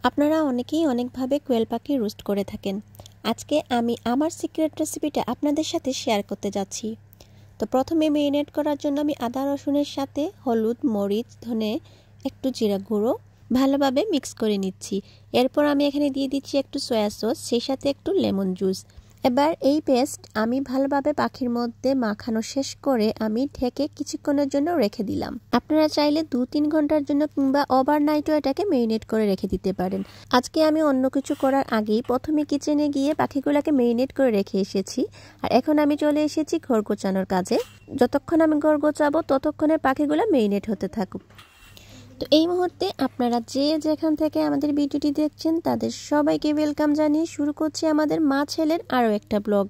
আপনারা অনেকেই অনেকভাবে কোয়েল পাখি রোস্ট করে থাকেন। আজকে আমি আমার সিক্রেট রেসিপিটা আপনাদের সাথে শেয়ার করতে যাচ্ছি। তো প্রথমে মেরিনেট করার জন্য আমি আদা রসুনের সাথে হলুদ, মরিচ, ধনে, একটু জিরা গুঁড়ো ভালোভাবে মিক্স করে নিচ্ছি। এরপর আমি এখানে দিয়ে দিচ্ছি একটু সয়া সস, সেই সাথে একটু লেমন জুস। এবার এই পেস্ট আমি ভালোভাবে পাখির মধ্যে মাখানো শেষ করে আমি ঢেকে কিছুক্ষণের জন্য রেখে দিলাম। আপনারা চাইলে 2-3 ঘন্টার জন্য কিংবা ওভারনাইটও এটাকে মেরিনেট করে রেখে দিতে পারেন। আজকে আমি অন্য কিছু করার আগেই প্রথমে কিচেনে গিয়ে পাখিগুলোকে মেরিনেট করে রেখে এসেছি। আর এখন আমি চলে এসেছি ঘর গোছানোর কাজে। যতক্ষণ আমি ঘর গোছাবো ততক্ষণে পাখিগুলো মেরিনেট হতে থাকুক। তো এই মুহূর্তে আপনারা যে যেখান থেকে আমাদের ভিডিওটি দেখছেন তাদের সবাইকে ওয়েলকাম জানিয়ে শুরু করছি আমাদের মা ছেলের আরও একটা ব্লগ।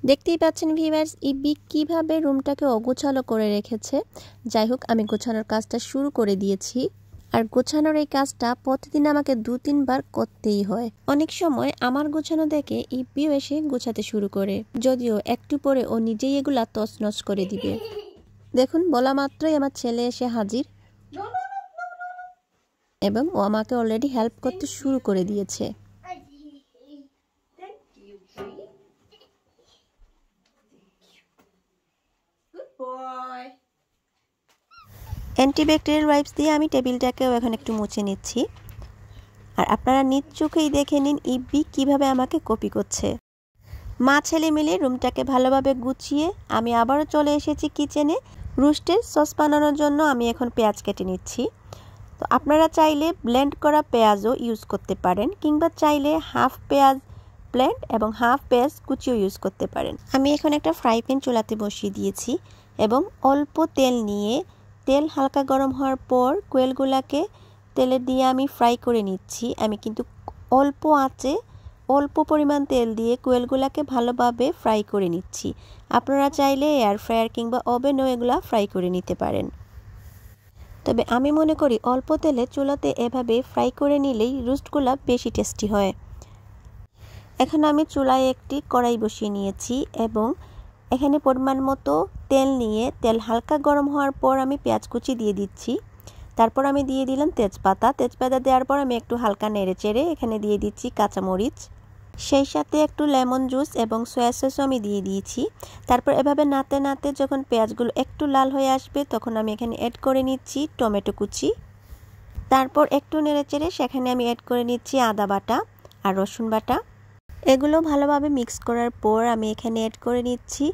দেখতেই পাচ্ছেন ভিউয়ার্স, ইবি কিভাবে রুমটাকে অগোছালো করে রেখেছে। যাই হোক, আমি গোছানোর কাজটা শুরু করে দিয়েছি। আর গোছানোর এই কাজটা প্রতিদিন আমাকে 2-3 বার করতেই হয়। অনেক সময় আমার গোছানো দেখে ইবিও এসে গোছাতে শুরু করে, যদিও একটু পরে ও নিজেই এগুলা তছনছ করে দিবে। দেখুন, বলা মাত্রই আমার ছেলে এসে হাজির এবং ও আমাকে অলরেডি হেল্প করতে শুরু করে দিয়েছে। অ্যান্টিব্যাকটেরিয়াল ওয়াইপস দিয়ে আমি টেবিলটাকেও এখন একটু মুছে নিচ্ছি। আর আপনারা নিজ চোখেই দেখে নিন ইবি কিভাবে আমাকে কপি করছে। মা ছেলে মিলে রুমটাকে ভালোভাবে গুছিয়ে আমি আবারও চলে এসেছি কিচেনে। রোস্টের সস বানানোর জন্য আমি এখন পেঁয়াজ কেটে নিচ্ছি। তো আপনারা চাইলে ব্লেন্ড করা পেঁয়াজও ইউজ করতে পারেন, কিংবা চাইলে হাফ পেঁয়াজ ব্লেন্ড এবং হাফ পেঁয়াজ কুচিও ইউজ করতে পারেন। আমি এখন একটা ফ্রাই প্যান চুলাতে বসিয়ে দিয়েছি এবং অল্প তেল নিয়ে তেল হালকা গরম হওয়ার পর কোয়েলগুলাকে তেলে দিয়ে আমি ফ্রাই করে নিচ্ছি। আমি কিন্তু অল্প আঁচে অল্প পরিমাণ তেল দিয়ে কোয়েলগুলাকে ভালোভাবে ফ্রাই করে নিচ্ছি। আপনারা চাইলে এয়ার ফ্রায়ার কিংবা ওভেনও এগুলা ফ্রাই করে নিতে পারেন। তবে আমি মনে করি অল্প তেলে চুলাতে এভাবে ফ্রাই করে নিলেই রোস্টগুলা বেশি টেস্টি হয়। এখন আমি চুলায় একটি কড়াই বসিয়ে নিয়েছি এবং এখানে পরিমাণ মতো তেল নিয়ে তেল হালকা গরম হওয়ার পর আমি পেঁয়াজ কুচি দিয়ে দিচ্ছি। তারপর আমি দিয়ে দিলাম তেজপাতা দেওয়ার পর আমি একটু হালকা নেড়ে চেড়ে এখানে দিয়ে দিচ্ছি কাঁচামরিচ, সেই সাথে একটু লেমন জুস এবং সয়া সসও আমি দিয়ে দিয়েছি। তারপর এভাবে নাড়তে নাড়তে যখন পেঁয়াজগুলো একটু লাল হয়ে আসবে তখন আমি এখানে অ্যাড করে নিচ্ছি টমেটো কুচি। তারপর একটু নেড়ে চেড়ে সেখানে আমি অ্যাড করে নিচ্ছি আদা বাটা আর রসুন বাটা। এগুলো ভালোভাবে মিক্স করার পর আমি এখানে অ্যাড করে নিচ্ছি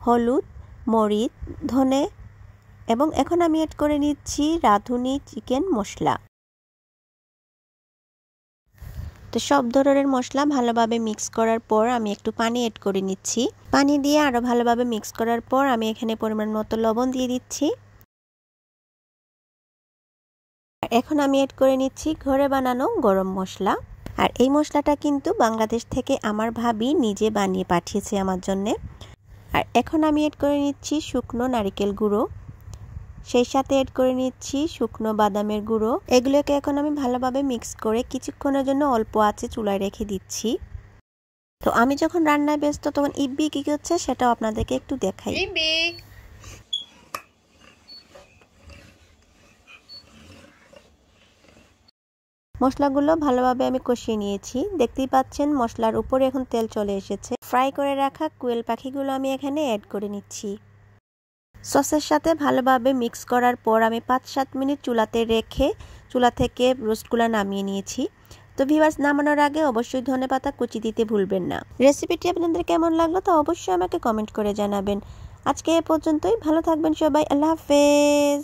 হলুদ, মরিচ, ধনে এবং এখন আমি অ্যাড করে নিচ্ছি রাঁধুনি চিকেন মশলা। তো সব ধরনের মশলা ভালোভাবে মিক্স করার পর আমি একটু পানি অ্যাড করে নিচ্ছি। পানি দিয়ে আরও ভালোভাবে মিক্স করার পর আমি এখানে পরিমাণ মতো লবণ দিয়ে দিচ্ছি। এখন আমি অ্যাড করে নিচ্ছি ঘরে বানানো গরম মশলা। আর এই মশলাটা কিন্তু বাংলাদেশ থেকে আমার ভাবি নিজে বানিয়ে পাঠিয়েছে আমার জন্যে। আর এখন আমি অ্যাড করে নিচ্ছি শুকনো নারকেল গুঁড়ো, সেই সাথে অ্যাড করে নিচ্ছি শুকনো বাদামের গুঁড়ো। এগুলোকে এখন আমি ভালোভাবে মিক্স করে কিছুক্ষণের জন্য অল্প আঁচে চুলায় রেখে দিচ্ছি। তো আমি যখন রান্নায় ব্যস্ত তখন ইবি কি করছে সেটাও আপনাদেরকে একটু দেখাই। মশলাগুলো ভালোভাবে আমি কষিয়ে নিয়েছি। দেখতেই পাচ্ছেন মশলার উপরে এখন তেল চলে এসেছে। ফ্রাই করে রাখা কোয়েল পাখিগুলো আমি এখানে অ্যাড করে নিচ্ছি। সসের সাথে ভালোভাবে মিক্স করার পর আমি 5-7 মিনিট চুলাতে রেখে চুলা থেকে রোস্টগুলো নামিয়ে নিয়েছি। তো ভিউয়ার্স, নামানোর আগে অবশ্যই ধনেপাতা কুচি দিতে ভুলবেন না। রেসিপিটি আপনাদের কেমন লাগলো তা অবশ্যই আমাকে কমেন্ট করে জানাবেন। আজকে এ পর্যন্তই। ভালো থাকবেন সবাই। আল্লাহ হাফেজ।